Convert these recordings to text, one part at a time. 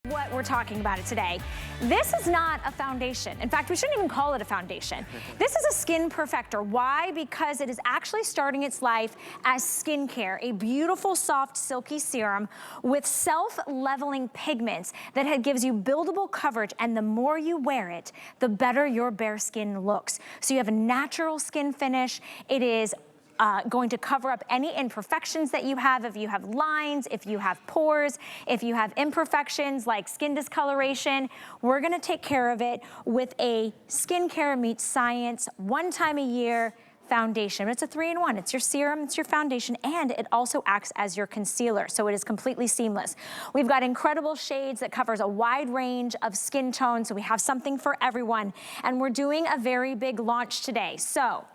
What we're talking about it today. This is not a foundation. In fact, we shouldn't even call it a foundation. This is a skin perfector. Why? Because it is actually starting its life as skincare, a beautiful, soft, silky serum with self-leveling pigments that gives you buildable coverage, and the more you wear it, the better your bare skin looks. So you have a natural skin finish. It is going to cover up any imperfections that you have, if you have lines, if you have pores, if you have imperfections like skin discoloration. We're gonna take care of it with a skincare meets science, one time a year foundation. It's a 3-in-1. It's your serum, it's your foundation, and it also acts as your concealer, so it is completely seamless. We've got incredible shades that covers a wide range of skin tones, so we have something for everyone, and we're doing a very big launch today. So,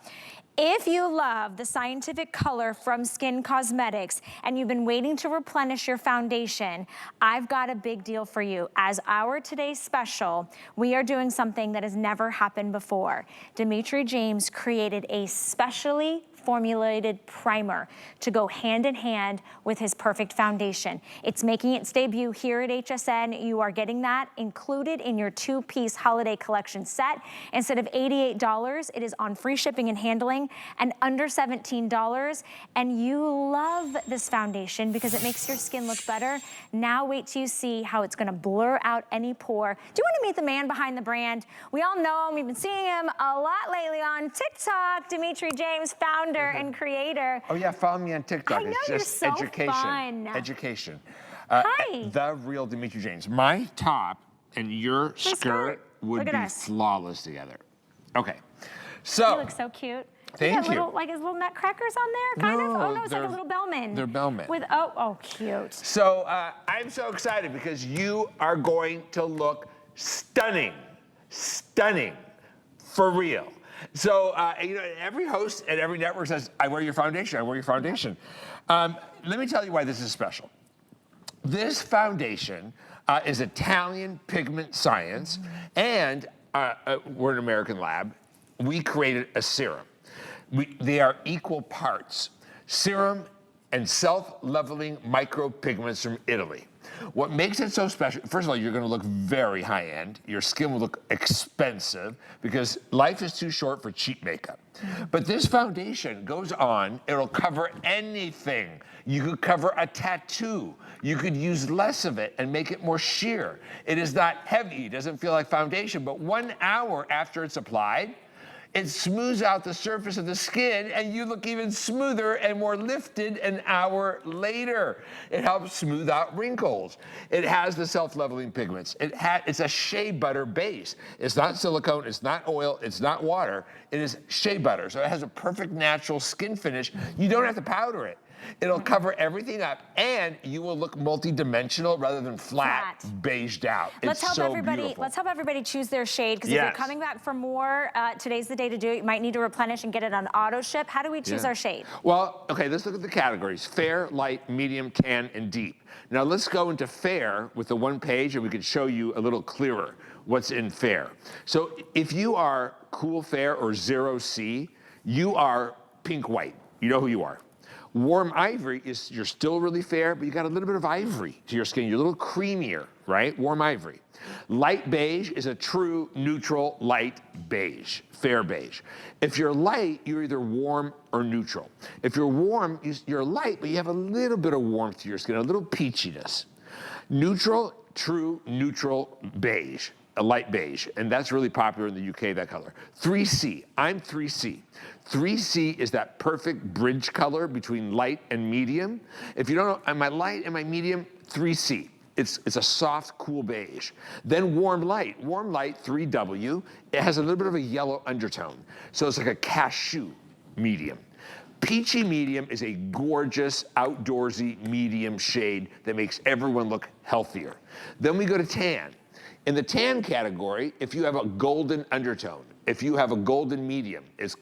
if you love the scientific color from Skinn Cosmetics and you've been waiting to replenish your foundation, I've got a big deal for you. As our today's special, we are doing something that has never happened before. Dimitri James created a specially formulated primer to go hand in hand with his perfect foundation. It's making its debut here at HSN. You are getting that included in your 2-piece holiday collection set. Instead of $88, it is on free shipping and handling and under $17. And you love this foundation because it makes your skin look better. Now wait till you see how it's gonna blur out any pore. Do you wanna meet the man behind the brand? We all know him, we've been seeing him a lot lately on TikTok. Dimitri James, founder and creator. Oh yeah, follow me on TikTok. I know, it's just you're so education. fun. Education. Hi. The real Dimitri James. My top and your skirt would be flawless together. Okay. So you look so cute. Thank you. Little, like his little nutcrackers on there, kind of. Oh no, it's like a little bellman. They're bellmen. With oh cute. So I'm so excited because you are going to look stunning, stunning, for real. So, you know, every host at every network says, I wear your foundation, I wear your foundation. Let me tell you why this is special. This foundation is Italian pigment science, and we're an American lab. We created a serum. They are equal parts serum and self-leveling micropigments from Italy. What makes it so special, first of all, you're gonna look very high-end. Your skin will look expensive because life is too short for cheap makeup. But this foundation goes on, it'll cover anything. You could cover a tattoo. You could use less of it and make it more sheer. It is not heavy, it doesn't feel like foundation, but 1 hour after it's applied, it smooths out the surface of the skin and you look even smoother and more lifted an hour later. It helps smooth out wrinkles. It has the self-leveling pigments. It's a shea butter base. It's not silicone, it's not oil, it's not water. It is shea butter, so it has a perfect natural skin finish. You don't have to powder it. It'll cover everything up, and you will look multi-dimensional rather than flat, beiged out. Let's help everybody choose their shade, because if you're coming back for more, today's the day to do it. You might need to replenish and get it on auto ship. How do we choose our shade? Well, okay, let's look at the categories: fair, light, medium, tan, and deep. Now let's go into fair with the one page, and we can show you a little clearer what's in fair. So if you are cool fair or 0C, you are pink white. You know who you are. Warm ivory is, you're still really fair, but you got a little bit of ivory to your skin. You're a little creamier, right? Warm ivory. Light beige is a true neutral light beige, fair beige. If you're light, you're either warm or neutral. If you're warm, you're light, but you have a little bit of warmth to your skin, a little peachiness. Neutral, true neutral beige, a light beige, and that's really popular in the UK, that color. 3C, I'm 3C. 3C is that perfect bridge color between light and medium. If you don't know, am I light, am I medium? 3C. It's a soft, cool beige. Then warm light, 3W. It has a little bit of a yellow undertone. So it's like a cashew medium. Peachy medium is a gorgeous, outdoorsy medium shade that makes everyone look healthier. Then we go to tan. In the tan category, if you have a golden undertone, if you have a golden medium, it's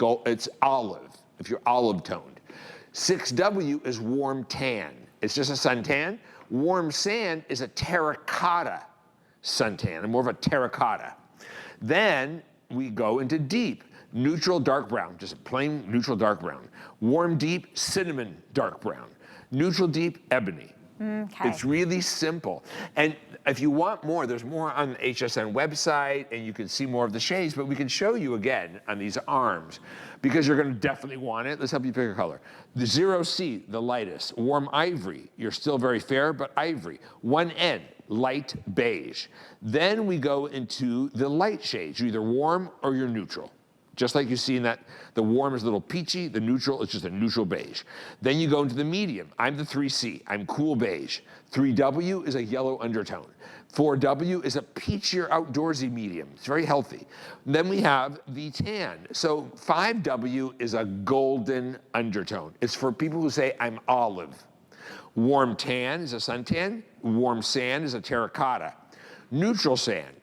olive, if you're olive toned. 6W is warm tan. It's just a suntan. Warm sand is a terracotta suntan, and more of a terracotta. Then we go into deep. Neutral dark brown, just a plain neutral dark brown. Warm deep, cinnamon dark brown. Neutral deep, ebony. Okay. It's really simple. And if you want more, there's more on the HSN website, and you can see more of the shades, but we can show you again on these arms because you're gonna definitely want it. Let's help you pick a color. The 0C, the lightest. Warm ivory, you're still very fair, but ivory. 1N, light beige. Then we go into the light shades. You're either warm or you're neutral. Just like you see in that, the warm is a little peachy, the neutral is just a neutral beige. Then you go into the medium. I'm the 3C, I'm cool beige. 3W is a yellow undertone. 4W is a peachier outdoorsy medium. It's very healthy. Then we have the tan. So 5W is a golden undertone. It's for people who say, I'm olive. Warm tan is a suntan. Warm sand is a terracotta. Neutral sand,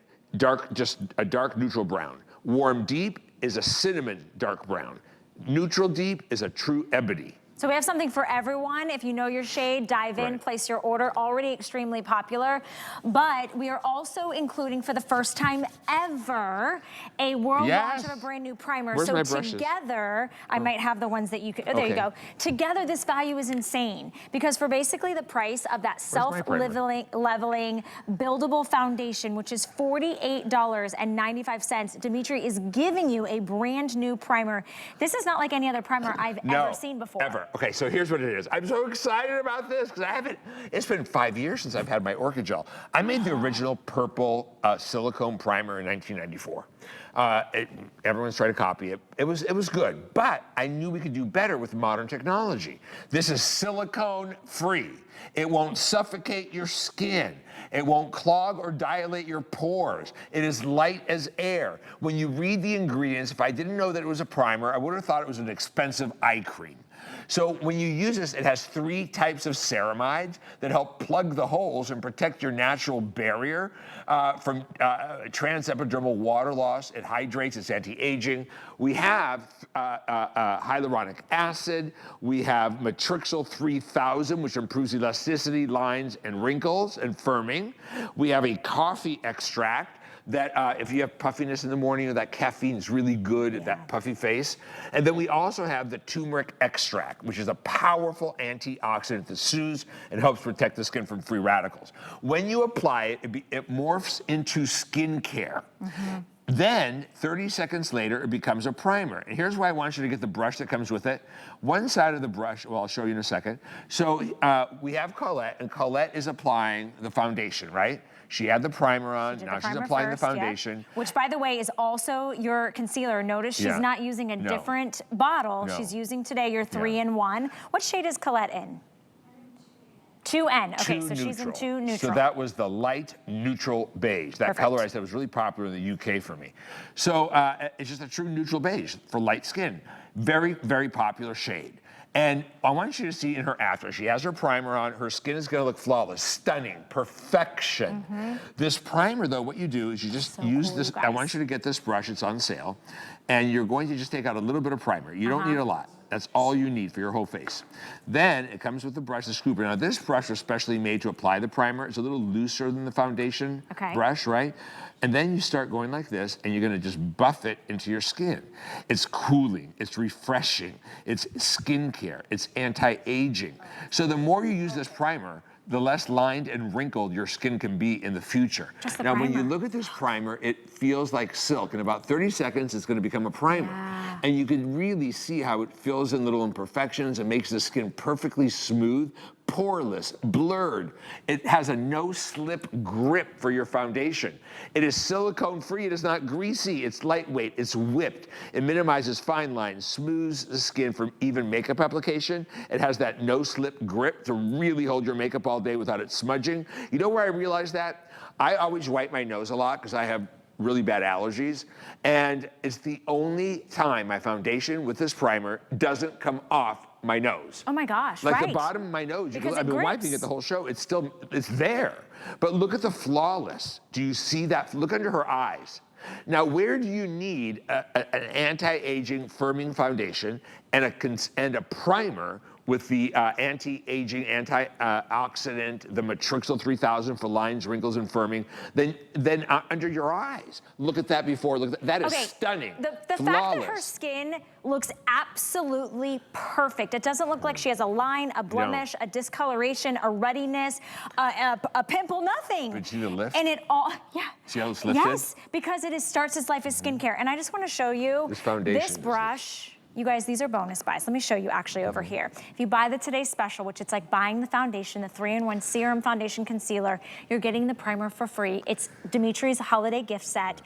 just a dark neutral brown. Warm deep is a cinnamon dark brown. Neutral deep is a true ebony. So we have something for everyone. If you know your shade, dive in, place your order. Already extremely popular. But we are also including, for the first time ever, a world launch of a brand new primer. Where's so my brushes? Together, I might have the ones that you could, there you go. Together, this value is insane. Because for basically the price of that self-leveling, buildable foundation, which is $48.95, Dimitri is giving you a brand new primer. This is not like any other primer I've ever seen before. Ever. Okay, so here's what it is. I'm so excited about this because I haven't, it's been 5 years since I've had my Orchid Gel. I made the original purple silicone primer in 1994. Everyone's trying to copy it. It was good, but I knew we could do better with modern technology. This is silicone free. It won't suffocate your skin. It won't clog or dilate your pores. It is light as air. When you read the ingredients, if I didn't know that it was a primer, I would have thought it was an expensive eye cream. So when you use this, it has 3 types of ceramides that help plug the holes and protect your natural barrier from transepidermal water loss. It hydrates, it's anti-aging. We have hyaluronic acid. We have matrixyl 3000, which improves elasticity, lines, and wrinkles, and firming. We have a coffee extract that if you have puffiness in the morning, or that caffeine is really good at that puffy face. And then we also have the turmeric extract, which is a powerful antioxidant that soothes and helps protect the skin from free radicals. When you apply it, it morphs into skincare. Then, 30 seconds later, it becomes a primer. And here's why I want you to get the brush that comes with it. One side of the brush, well, I'll show you in a second. So we have Colette, and Colette is applying the foundation, right? She had the primer on, now she's applying the foundation. Which, by the way, is also your concealer. Notice she's not using a different bottle. She's using today your 3-in-1. What shade is Colette in? 2N. Okay, so she's in 2 neutral. So that was the light neutral beige. That color I said was really popular in the UK for me. So it's just a true neutral beige for light skin. Very, very popular shade. And I want you to see in her after. She has her primer on. Her skin is going to look flawless, stunning, perfection. This primer, though, what you do is you just use this. I want you to get this brush. It's on sale. And you're going to just take out a little bit of primer. You don't need a lot. That's all you need for your whole face. Then it comes with the brush, the scooper. Now this brush was specially made to apply the primer. It's a little looser than the foundation brush, right? And then you start going like this, and you're gonna just buff it into your skin. It's cooling, it's refreshing, it's skincare, it's anti-aging. So the more you use this primer, the less lined and wrinkled your skin can be in the future. Now, when you look at this primer, it feels like silk. In about 30 seconds, it's gonna become a primer. And you can really see how it fills in little imperfections and makes the skin perfectly smooth, poreless, blurred. It has a no-slip grip for your foundation. It is silicone-free, it is not greasy, it's lightweight, it's whipped. It minimizes fine lines, smooths the skin from even makeup application. It has that no-slip grip to really hold your makeup all day without it smudging. You know where I realized that? I always wipe my nose a lot because I have really bad allergies, and it's the only time my foundation with this primer doesn't come off my nose. Oh my gosh, like the bottom of my nose, I've been wiping it the whole show, it's there. But look at the flawless. Do you see that? Look under her eyes. Now, where do you need an anti-aging firming foundation and a primer with the anti-aging, antioxidant, the Matrixyl 3000 for lines, wrinkles, and firming. Then under your eyes, look at that before. Look at that. That is stunning. The fact that her skin looks absolutely perfect. It doesn't look like she has a line, a blemish, a discoloration, a ruddiness, a pimple, nothing. Did you see the lift? And it all, See how it's lifted? Yes, because it starts its life as skincare. And I just want to show you this foundation. This brush. You guys, these are bonus buys. Let me show you actually over here. If you buy the Today Special, which it's like buying the foundation, the 3-in-1 serum foundation concealer, you're getting the primer for free. It's Dimitri's holiday gift set.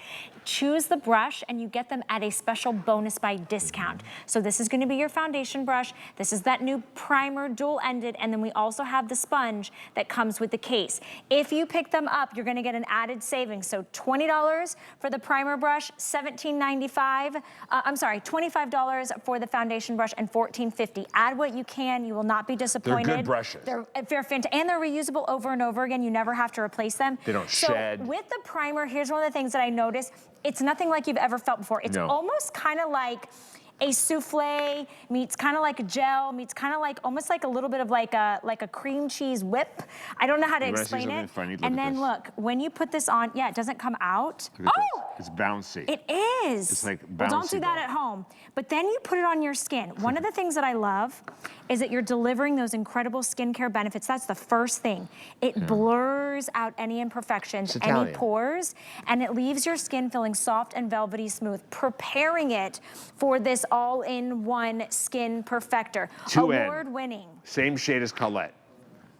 Choose the brush and you get them at a special bonus buy discount. So this is gonna be your foundation brush. This is that new primer, dual-ended, and then we also have the sponge that comes with the case. If you pick them up, you're gonna get an added savings. So $20 for the primer brush, $17.95, $25 for the foundation brush, and $14.50. Add what you can, you will not be disappointed. They're good brushes. They're fantastic, and they're reusable over and over again. You never have to replace them. They don't shed. So with the primer, here's one of the things that I noticed. It's nothing like you've ever felt before. It's almost kind of like a souffle meets kind of like a gel, meets kind of like almost like a little bit of like a cream cheese whip. I don't know how to explain it. Funny? And then look, when you put this on, it doesn't come out. It's bouncy. It is. It's like bouncy. Well, don't do that at home. But then you put it on your skin. One of the things that I love is that you're delivering those incredible skincare benefits. That's the first thing. It blurs out any imperfections, any pores, and it leaves your skin feeling soft and velvety smooth, preparing it for this all-in-one skin perfector. Award-winning. Same shade as Colette.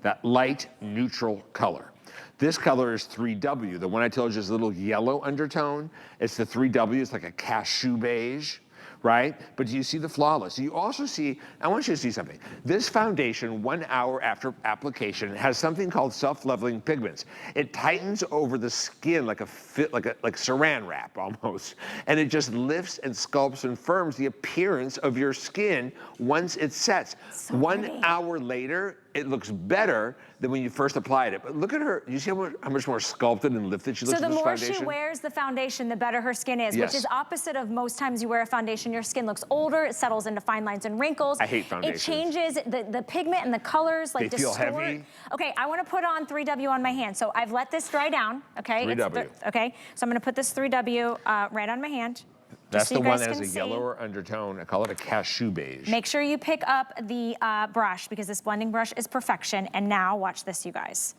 That light neutral color. This color is 3W. The one I told you is a little yellow undertone. It's the 3W. It's like a cashew beige, right? But do you see the flawless? You also see, I want you to see something. This foundation, 1 hour after application, has something called self-leveling pigments. It tightens over the skin like saran wrap almost. And it just lifts and sculpts and firms the appearance of your skin once it sets. So 1 hour later, it looks better than when you first applied it. But look at her. You see how much more sculpted and lifted she looks with this foundation? So the more she wears the foundation, the better her skin is, which is opposite of most times you wear a foundation, your skin looks older, it settles into fine lines and wrinkles. I hate foundations. It changes the pigment and the colors, like they feel heavy. Okay, I want to put on 3W on my hand. So I've let this dry down, okay? 3W. Okay, so I'm going to put this 3W right on my hand. That's so the one that has a yellower undertone. I call it a cashew beige. Make sure you pick up the brush because this blending brush is perfection. And now watch this, you guys.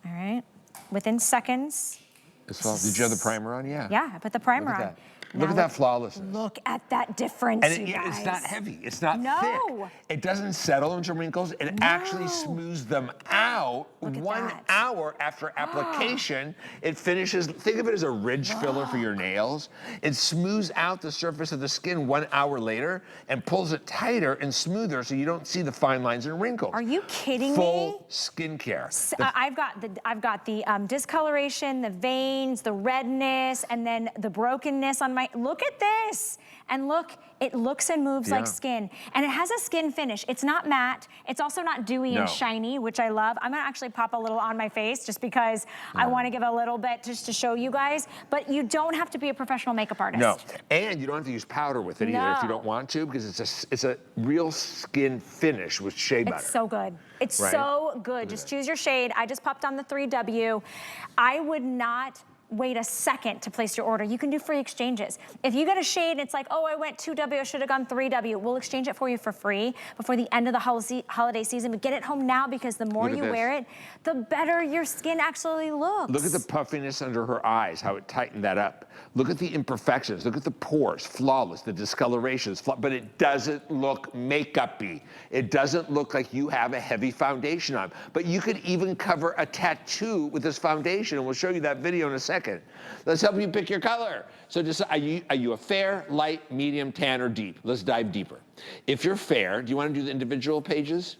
All right, within seconds. Did you have the primer on? Yeah. Yeah, I put the primer on. Look at that flawlessness. Look at that difference, and you guys. It's not heavy. It's not thick. It doesn't settle into wrinkles. It actually smooths them out. 1 hour after application. It finishes, think of it as a ridge filler for your nails. It smooths out the surface of the skin 1 hour later and pulls it tighter and smoother so you don't see the fine lines and wrinkles. Are you kidding me? Full skincare. I've got the discoloration, the veins, the redness, and then the brokenness on my, look at this. And look, it looks and moves like skin. And it has a skin finish. It's not matte. It's also not dewy and shiny, which I love. I'm gonna actually pop a little on my face just because I wanna give a little bit just to show you guys. But you don't have to be a professional makeup artist. No, and you don't have to use powder with it either if you don't want to, because it's a real skin finish with shea butter. It's so good. It's so good. Just choose your shade. I just popped on the 3W. I would not wait a second to place your order. You can do free exchanges. If you get a shade and it's like, oh, I went 2W, I should have gone 3W, we'll exchange it for you for free before the end of the holiday season. But get it home now because the more you wear it, the better your skin actually looks. Look at the puffiness under her eyes, how it tightened that up. Look at the imperfections. Look at the pores, flawless, the discolorations, but it doesn't look makeup-y. It doesn't look like you have a heavy foundation on. But you could even cover a tattoo with this foundation, and we'll show you that video in a second. Let's help you pick your color. So just, are you a fair, light, medium, tan, or deep? Let's dive deeper. If you're fair, do you want to do the individual pages?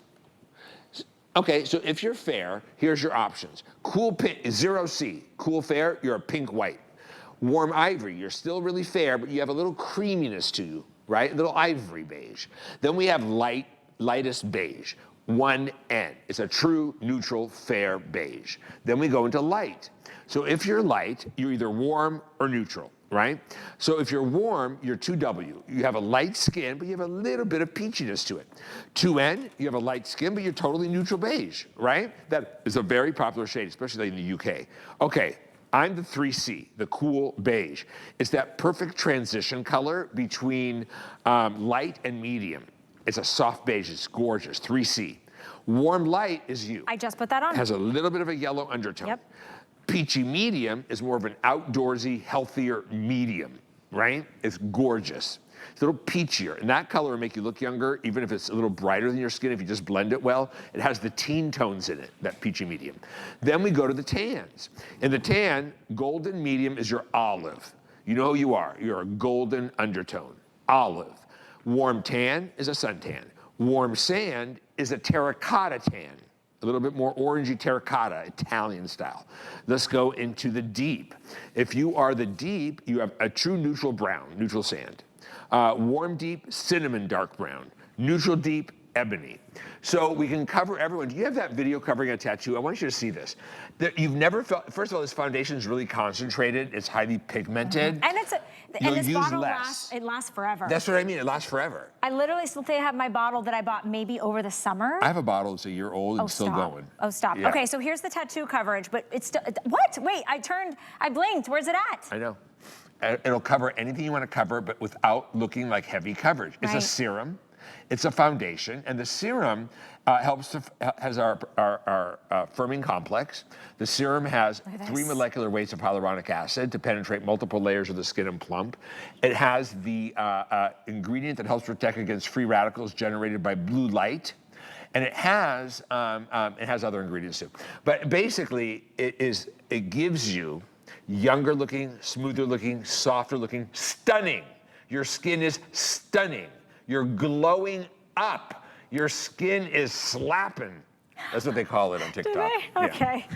Okay, so if you're fair, here's your options. Cool pink, 0C. Cool fair, you're a pink white. Warm ivory, you're still really fair, but you have a little creaminess to you, right? A little ivory beige. Then we have lightest beige. 1N. It's a true, neutral, fair beige. Then we go into light. So if you're light, you're either warm or neutral. right? So if you're warm, you're 2W. You have a light skin, but you have a little bit of peachiness to it. 2N, you have a light skin, but you're totally neutral beige, right? That is a very popular shade, especially in the UK. Okay, I'm the 3C, the cool beige. It's that perfect transition color between light and medium. It's a soft beige, it's gorgeous, 3C. Warm light is you. I just put that on. Has a little bit of a yellow undertone. Yep. Peachy medium is more of an outdoorsy, healthier medium, right? It's gorgeous. It's a little peachier, and that color will make you look younger, even if it's a little brighter than your skin, if you just blend it well. It has the teen tones in it, that peachy medium. Then we go to the tans. In the tan, golden medium is your olive. You know who you are. You're a golden undertone, olive. Warm tan is a suntan. Warm sand is a terracotta tan. A little bit more orangey terracotta, Italian style. Let's go into the deep. If you are the deep, you have a true neutral brown, neutral sand. Warm deep, cinnamon dark brown. Neutral deep, ebony. So we can cover everyone. Do you have that video covering a tattoo? I want you to see this. You've never felt, first of all, this foundation is really concentrated. It's highly pigmented. And it's You'll this use bottle less. lasts forever. That's what I mean, it lasts forever. I literally still have my bottle that I bought maybe over the summer. I have a bottle that's a year old and still going. Oh, stop. Yeah. Okay, so here's the tattoo coverage, but it's still, what? Wait, I blinked. Where's it at? I know. It'll cover anything you want to cover, but without looking like heavy coverage. It's a serum. It's a foundation, and the serum has our firming complex. The serum has 3 molecular weights of hyaluronic acid to penetrate multiple layers of the skin and plump. It has the ingredient that helps protect against free radicals generated by blue light. And it has other ingredients too. But basically, it gives you younger looking, smoother looking, softer looking, stunning. Your skin is stunning. You're glowing up. Your skin is slapping. That's what they call it on TikTok. Do they? Okay.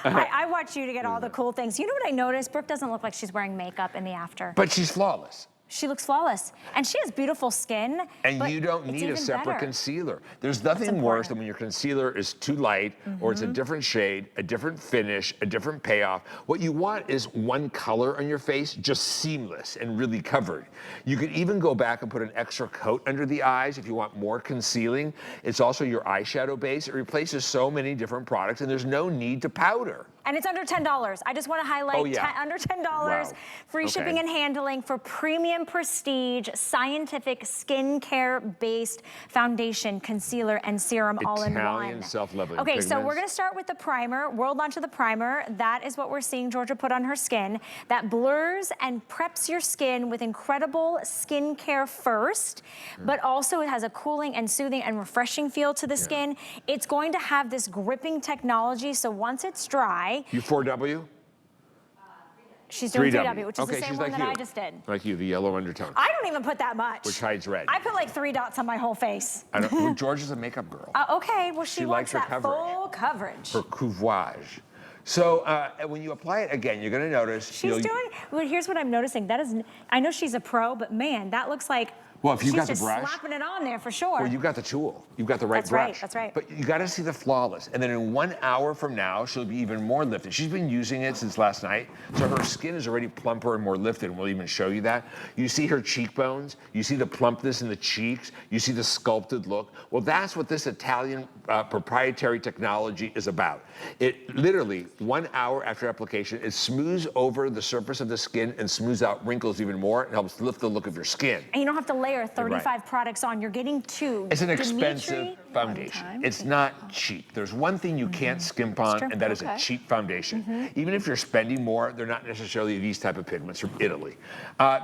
Yeah. I watch you to get all the cool things. You know what I noticed? Brooke doesn't look like she's wearing makeup in the after. But she's flawless. She looks flawless. And she has beautiful skin. And you don't need a separate concealer. There's nothing worse than when your concealer is too light or it's a different shade, a different finish, a different payoff. What you want is one color on your face, just seamless and really covered. You could even go back and put an extra coat under the eyes if you want more concealing. It's also your eyeshadow base. It replaces so many different products, and there's no need to powder. And it's under $10. I just want to highlight under $10. Wow. Free shipping and handling for premium prestige scientific skincare based foundation, concealer, and serum all in one. Italian self-loving Okay, pigments. so we're going to start with the primer. World launch of the primer. That is what we're seeing Georgia put on her skin. That blurs and preps your skin with incredible skincare first, but also it has a cooling and soothing and refreshing feel to the skin. It's going to have this gripping technology, so once it's dry, You 4W? she's doing 3W, which is the same one like that you. I just did. Like you, the yellow undertone. I don't even put that much. Which hides red. I put like 3 dots on my whole face. I don't, well, George is a makeup girl. Okay, well she wants likes her that coverage. full coverage. For couvage. So when you apply it again, you're going to notice. She's doing, well, here's what I'm noticing. That is, I know she's a pro, but man, that looks like Well, if you she's got the just brush, slapping it on there for sure. well, you've got the tool. You've got the right That's right, brush. that's right. But you got to see the flawless. And then in 1 hour from now, she'll be even more lifted. She's been using it since last night, so her skin is already plumper and more lifted, and we'll even show you that. You see her cheekbones. You see the plumpness in the cheeks. You see the sculpted look. Well, that's what this Italian proprietary technology is about. It literally, 1 hour after application, it smooths over the surface of the skin and smooths out wrinkles even more. It helps lift the look of your skin. And you don't have to layer 35 products on. You're getting 2. It's an expensive foundation. It's not cheap. There's one thing you can't skimp on, and that is a cheap foundation. Even if you're spending more, they're not necessarily these type of pigments from Italy.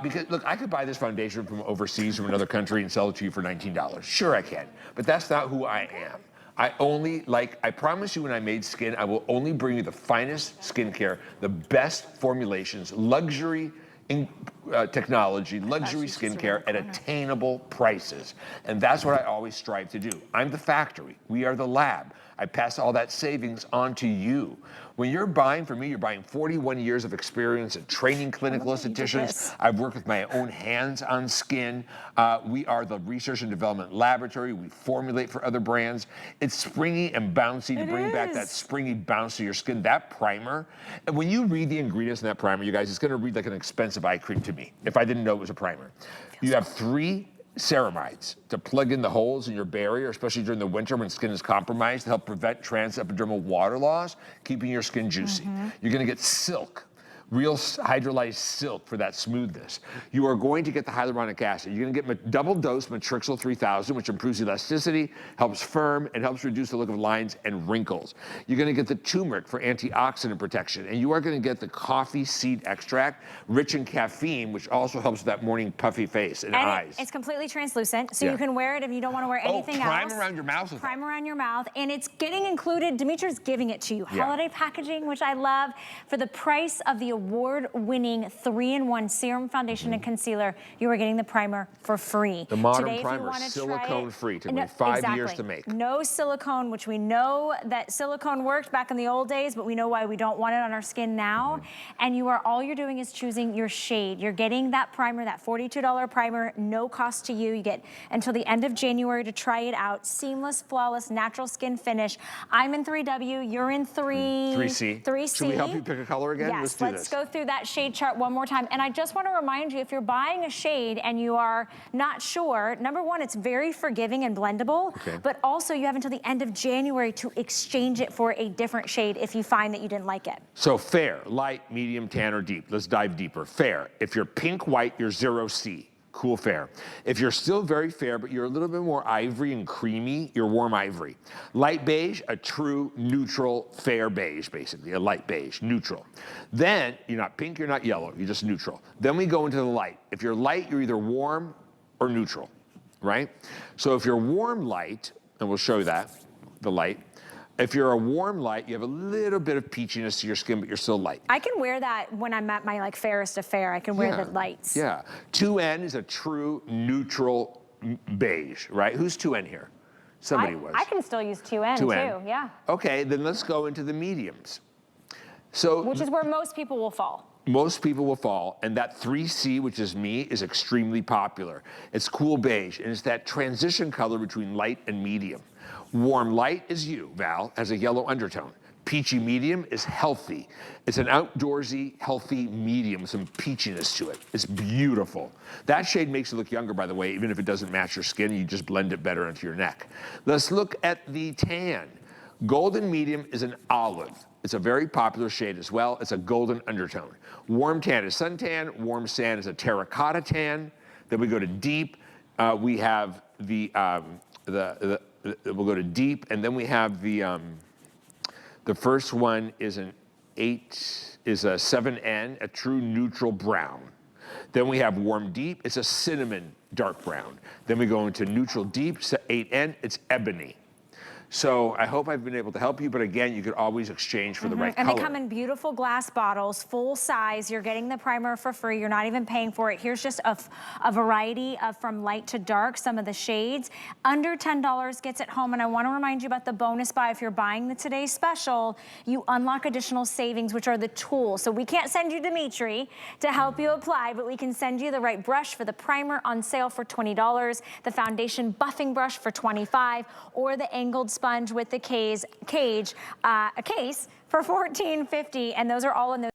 Because, look, I could buy this foundation from overseas, from another country, and sell it to you for $19. Sure, I can. But that's not who I am. I promise you when I made Skinn, I will only bring you the finest skincare, the best formulations, luxury technology, luxury skincare at attainable prices. And that's what I always strive to do. I'm the factory. We are the lab. I pass all that savings on to you. When you're buying from me, you're buying 41 years of experience in training clinical estheticians. I've worked with my own hands on skin. We are the research and development laboratory. We formulate for other brands. It's springy and bouncy to bring back that springy bounce to your skin. That primer, and when you read the ingredients in that primer, you guys, it's gonna read like an expensive eye cream to me, if I didn't know it was a primer. You have 3 ceramides to plug in the holes in your barrier, especially during the winter when skin is compromised, to help prevent transepidermal water loss, keeping your skin juicy. You're gonna get silk, real hydrolyzed silk for that smoothness. You are going to get the hyaluronic acid. You're gonna get double dose Matrixyl 3000, which improves elasticity, helps firm, and helps reduce the look of lines and wrinkles. You're gonna get the turmeric for antioxidant protection, and you are gonna get the coffee seed extract, rich in caffeine, which also helps with that morning puffy face and eyes. It's completely translucent, so you can wear it if you don't wanna wear anything else. Prime around your mouth with Prime around your mouth, and it's getting included, Demetri's giving it to you. Holiday packaging, which I love, for the price of the award-winning 3-in-1 serum, foundation, and concealer, you are getting the primer for free. The modern Today, primer, silicone-free, took me 5 years to make. No silicone, which we know that silicone worked back in the old days, but we know why we don't want it on our skin now. And all you're doing is choosing your shade. You're getting that primer, that $42 primer, no cost to you. You get until the end of January to try it out. Seamless, flawless, natural skin finish. I'm in 3W, you're in 3C. 3C. Should we help you pick a color again? Yes, let's go through that shade chart one more time. And I just want to remind you, if you're buying a shade and you are not sure, number one, it's very forgiving and blendable, but also you have until the end of January to exchange it for a different shade if you find that you didn't like it. So fair, light, medium, tan, or deep. Let's dive deeper. Fair, if you're pink, white, you're 0C. Cool fair. If you're still very fair, but you're a little bit more ivory and creamy, you're warm ivory. Light beige, a true neutral fair beige, basically, a light beige, neutral. Then, you're not pink, you're not yellow, you're just neutral. Then we go into the light. If you're light, you're either warm or neutral, right? So if you're warm light, and we'll show you that, the light, if you're a warm light, you have a little bit of peachiness to your skin, but you're still light. I can wear that when I'm at my fairest of fair. I can wear the lights. Yeah. 2N is a true neutral beige, right? Who's 2N here? Somebody was. I can still use 2N too, yeah. Okay, then let's go into the mediums. So, which is where most people will fall. Most people will fall, and that 3C, which is me, is extremely popular. It's cool beige, and it's that transition color between light and medium. Warm light is you, Val, has a yellow undertone. Peachy medium is healthy. It's an outdoorsy, healthy medium, some peachiness to it. It's beautiful. That shade makes you look younger, by the way, even if it doesn't match your skin, you just blend it better into your neck. Let's look at the tan. Golden medium is an olive. It's a very popular shade as well. It's a golden undertone. Warm tan is suntan. Warm sand is a terracotta tan. Then we go to deep. We have we'll go to deep, and then we have the first one is a 7N, a true neutral brown. Then we have warm deep, it's a cinnamon dark brown. Then we go into neutral deep, 8N, it's ebony. So I hope I've been able to help you, but again, you could always exchange for the right color. And they come in beautiful glass bottles, full size. You're getting the primer for free. You're not even paying for it. Here's just a variety of from light to dark, some of the shades. Under $10 gets it home. And I want to remind you about the bonus buy. If you're buying the Today Special, you unlock additional savings, which are the tools. So we can't send you Dimitri to help you apply, but we can send you the right brush for the primer on sale for $20, the foundation buffing brush for $25, or the angled sponge with the cage, a case for $14.50, and those are all in those